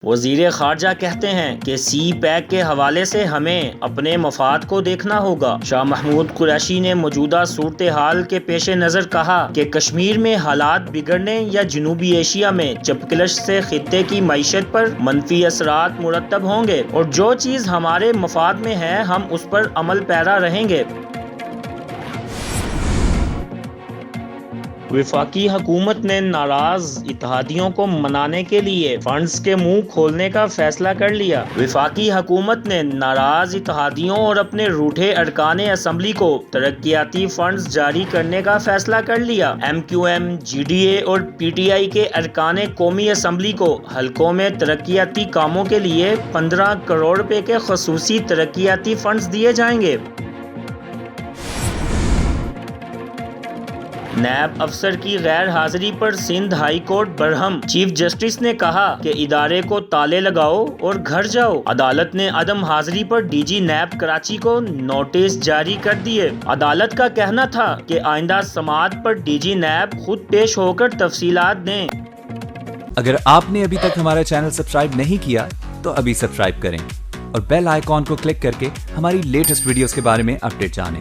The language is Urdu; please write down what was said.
وزیر خارجہ کہتے ہیں کہ سی پیک کے حوالے سے ہمیں اپنے مفاد کو دیکھنا ہوگا۔ شاہ محمود قریشی نے موجودہ صورتحال کے پیش نظر کہا کہ کشمیر میں حالات بگڑنے یا جنوبی ایشیا میں چپقلش سے خطے کی معیشت پر منفی اثرات مرتب ہوں گے اور جو چیز ہمارے مفاد میں ہے ہم اس پر عمل پیرا رہیں گے۔ وفاقی حکومت نے ناراض اتحادیوں کو منانے کے لیے فنڈز کے منہ کھولنے کا فیصلہ کر لیا۔ وفاقی حکومت نے ناراض اتحادیوں اور اپنے روٹھے ارکان اسمبلی کو ترقیاتی فنڈز جاری کرنے کا فیصلہ کر لیا۔ M Q M, G D A اور پی ٹی آئی کے ارکان قومی اسمبلی کو حلقوں میں ترقیاتی کاموں کے لیے 15 کروڑ روپے کے خصوصی ترقیاتی فنڈز دیے جائیں گے۔ نیب افسر کی غیر حاضری پر سندھ ہائی کورٹ برہم۔ چیف جسٹس نے کہا کہ ادارے کو تالے لگاؤ اور گھر جاؤ۔ عدالت نے عدم حاضری پر ڈی جی نیب کراچی کو نوٹس جاری کر دیے۔ عدالت کا کہنا تھا کہ آئندہ سماعت پر ڈی جی نیب خود پیش ہو کر تفصیلات دیں۔ اگر آپ نے ابھی تک ہمارا چینل سبسکرائب نہیں کیا تو ابھی سبسکرائب کریں اور بیل آئیکن کو کلک کر کے ہماری لیٹسٹ ویڈیوز کے بارے میں اپڈیٹ جانیں۔